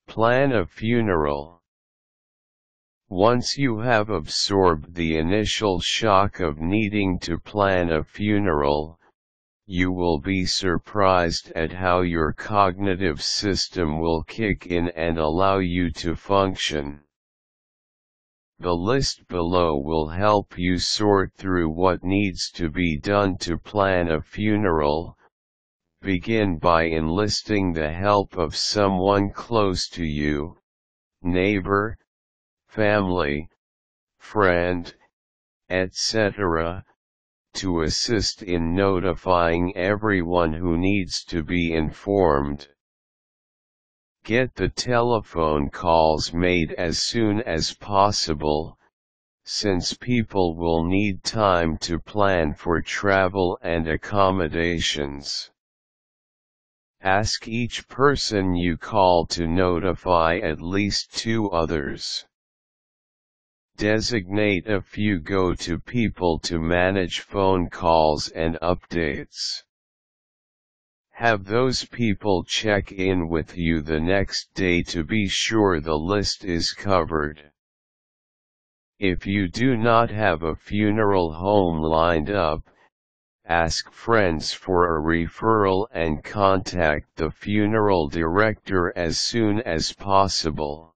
Plan a funeral. Once you have absorbed the initial shock of needing to plan a funeral, you will be surprised at how your cognitive system will kick in and allow you to function. The list below will help you sort through what needs to be done to plan a funeral. Begin by enlisting the help of someone close to you, neighbor, family, friend, etc., to assist in notifying everyone who needs to be informed. Get the telephone calls made as soon as possible, since people will need time to plan for travel and accommodations. Ask each person you call to notify at least 2 others. Designate a few go-to people to manage phone calls and updates. Have those people check in with you the next day to be sure the list is covered. If you do not have a funeral home lined up, ask friends for a referral and contact the funeral director as soon as possible.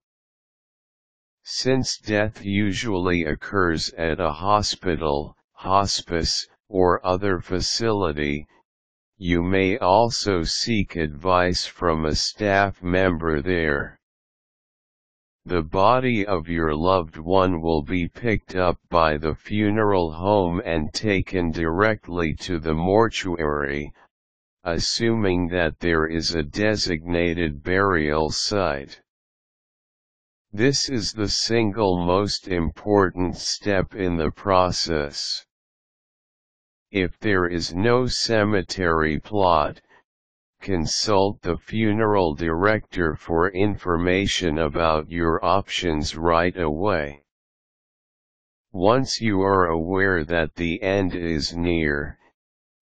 Since death usually occurs at a hospital, hospice, or other facility, you may also seek advice from a staff member there. The body of your loved one will be picked up by the funeral home and taken directly to the mortuary, assuming that there is a designated burial site. This is the single most important step in the process. If there is no cemetery plot, consult the funeral director for information about your options right away. Once you are aware that the end is near,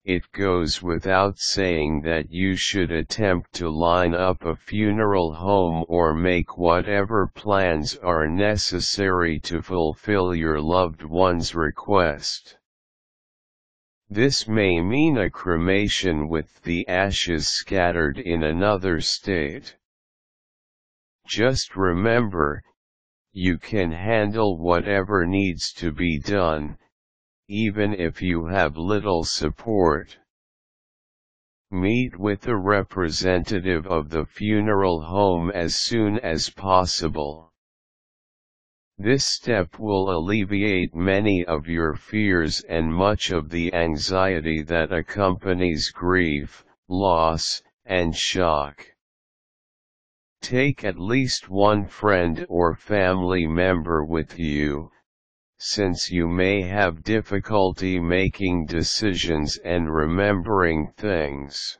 it goes without saying that you should attempt to line up a funeral home or make whatever plans are necessary to fulfill your loved one's request. This may mean a cremation with the ashes scattered in another state. Just remember, you can handle whatever needs to be done, even if you have little support. Meet with a representative of the funeral home as soon as possible. This step will alleviate many of your fears and much of the anxiety that accompanies grief, loss, and shock. Take at least one friend or family member with you, since you may have difficulty making decisions and remembering things.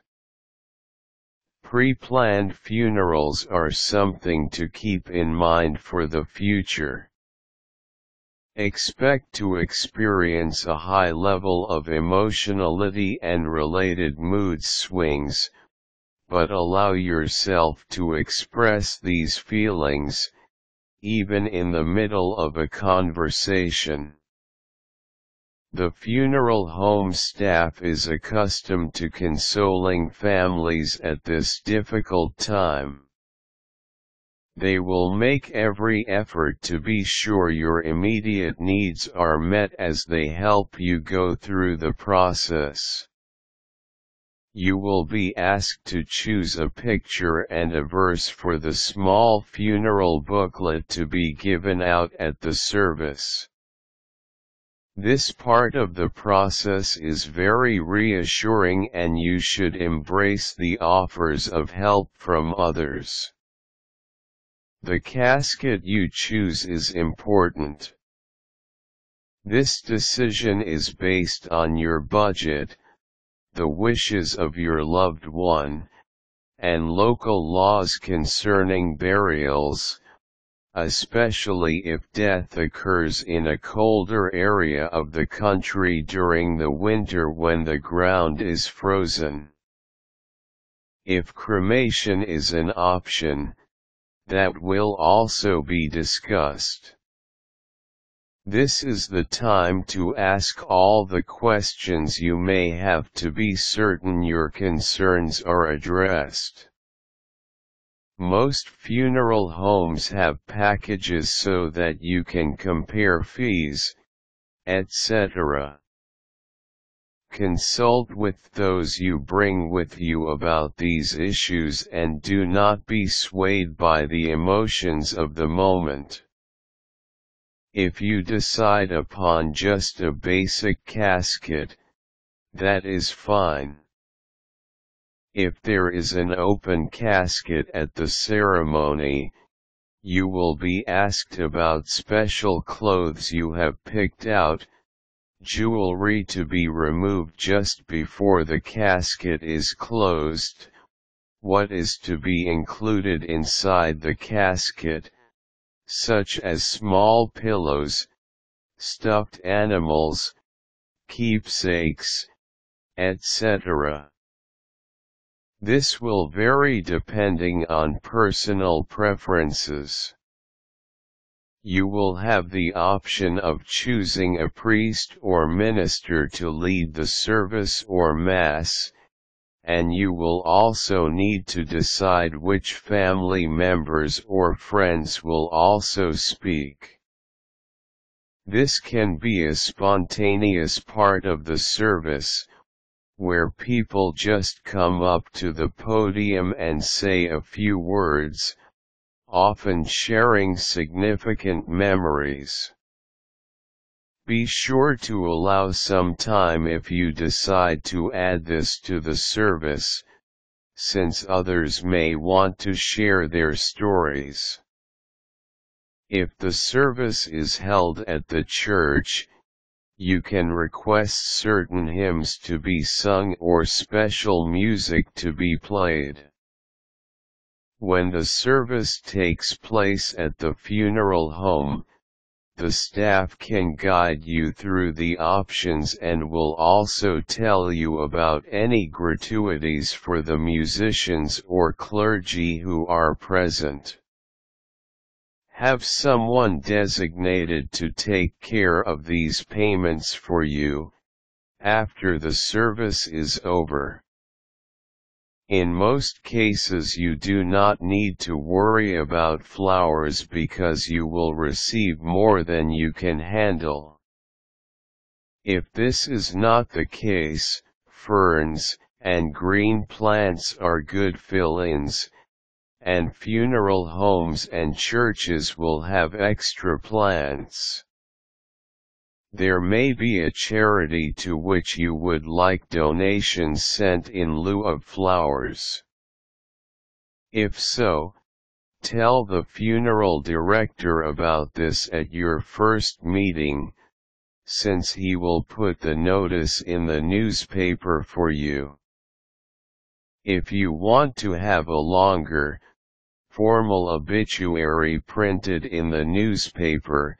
Pre-planned funerals are something to keep in mind for the future. Expect to experience a high level of emotionality and related mood swings, but allow yourself to express these feelings, even in the middle of a conversation. The funeral home staff is accustomed to consoling families at this difficult time. They will make every effort to be sure your immediate needs are met as they help you go through the process. You will be asked to choose a picture and a verse for the small funeral booklet to be given out at the service. This part of the process is very reassuring and you should embrace the offers of help from others. The casket you choose is important. This decision is based on your budget, the wishes of your loved one, and local laws concerning burials, especially if death occurs in a colder area of the country during the winter when the ground is frozen. If cremation is an option, that will also be discussed. This is the time to ask all the questions you may have to be certain your concerns are addressed. Most funeral homes have packages so that you can compare fees, etc. Consult with those you bring with you about these issues and do not be swayed by the emotions of the moment. If you decide upon just a basic casket, that is fine. If there is an open casket at the ceremony, you will be asked about special clothes you have picked out, jewelry to be removed just before the casket is closed, what is to be included inside the casket, such as small pillows, stuffed animals, keepsakes, etc. This will vary depending on personal preferences. You will have the option of choosing a priest or minister to lead the service or mass, and you will also need to decide which family members or friends will also speak. This can be a spontaneous part of the service, where people just come up to the podium and say a few words, often sharing significant memories. Be sure to allow some time if you decide to add this to the service, since others may want to share their stories. If the service is held at the church, you can request certain hymns to be sung or special music to be played. When the service takes place at the funeral home, the staff can guide you through the options and will also tell you about any gratuities for the musicians or clergy who are present. Have someone designated to take care of these payments for you, after the service is over. In most cases you do not need to worry about flowers because you will receive more than you can handle. If this is not the case, ferns and green plants are good fill-ins, and funeral homes and churches will have extra plants. There may be a charity to which you would like donations sent in lieu of flowers. If so, tell the funeral director about this at your first meeting, since he will put the notice in the newspaper for you. If you want to have a longer, formal obituary printed in the newspaper,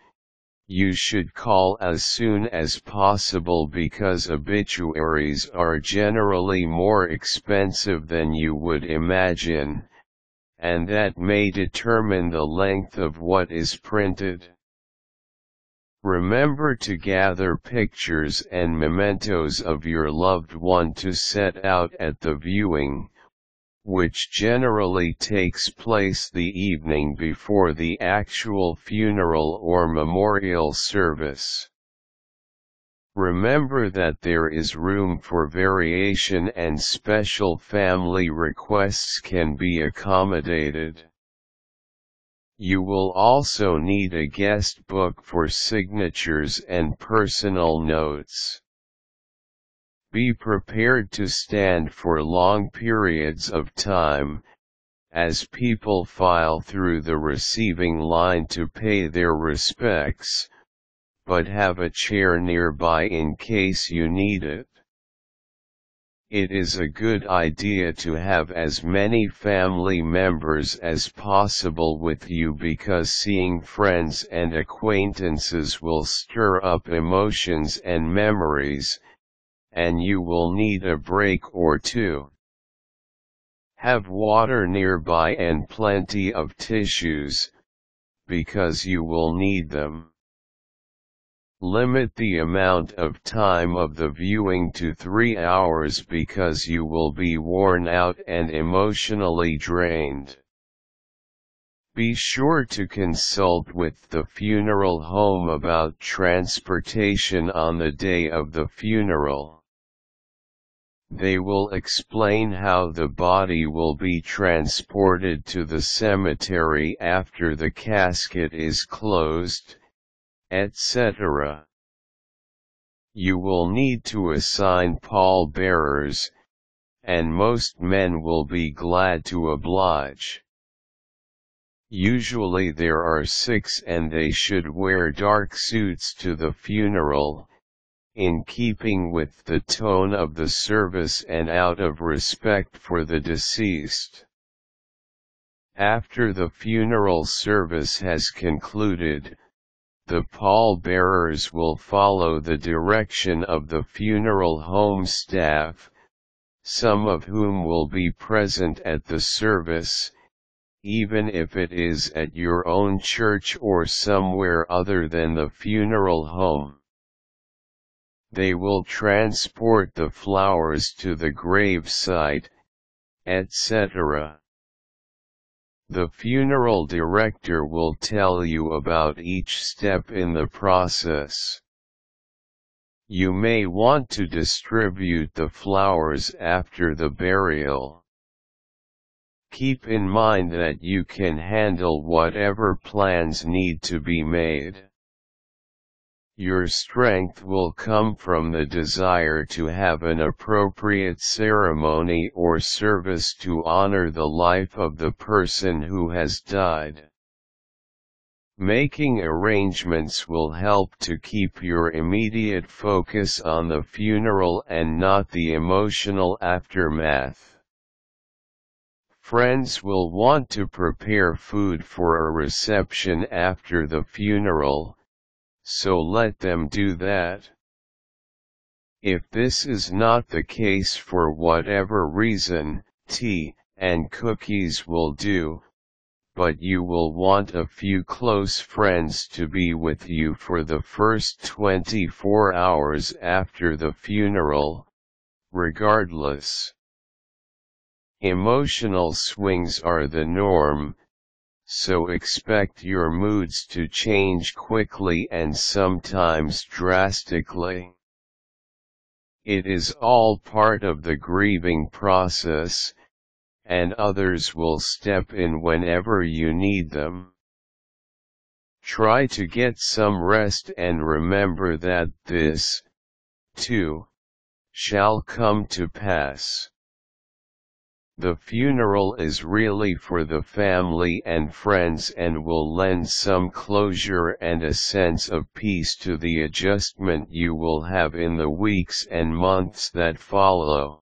you should call as soon as possible because obituaries are generally more expensive than you would imagine, and that may determine the length of what is printed. Remember to gather pictures and mementos of your loved one to set out at the viewing, which generally takes place the evening before the actual funeral or memorial service. Remember that there is room for variation and special family requests can be accommodated. You will also need a guest book for signatures and personal notes. Be prepared to stand for long periods of time, as people file through the receiving line to pay their respects, but have a chair nearby in case you need it. It is a good idea to have as many family members as possible with you because seeing friends and acquaintances will stir up emotions and memories, and you will need a break or two. Have water nearby and plenty of tissues, because you will need them. Limit the amount of time of the viewing to 3 hours because you will be worn out and emotionally drained. Be sure to consult with the funeral home about transportation on the day of the funeral. They will explain how the body will be transported to the cemetery after the casket is closed, etc. You will need to assign pallbearers, and most men will be glad to oblige. Usually there are 6 and they should wear dark suits to the funeral, in keeping with the tone of the service and out of respect for the deceased. After the funeral service has concluded, the pallbearers will follow the direction of the funeral home staff, some of whom will be present at the service, even if it is at your own church or somewhere other than the funeral home. They will transport the flowers to the grave site, etc. The funeral director will tell you about each step in the process. You may want to distribute the flowers after the burial. Keep in mind that you can handle whatever plans need to be made. Your strength will come from the desire to have an appropriate ceremony or service to honor the life of the person who has died. Making arrangements will help to keep your immediate focus on the funeral and not the emotional aftermath. Friends will want to prepare food for a reception after the funeral, so let them do that. If this is not the case for whatever reason, tea and cookies will do, but you will want a few close friends to be with you for the first 24 hours after the funeral, regardless. Emotional swings are the norm, so expect your moods to change quickly and sometimes drastically. It is all part of the grieving process, and others will step in whenever you need them. Try to get some rest and remember that this, too, shall come to pass. The funeral is really for the family and friends and will lend some closure and a sense of peace to the adjustment you will have in the weeks and months that follow.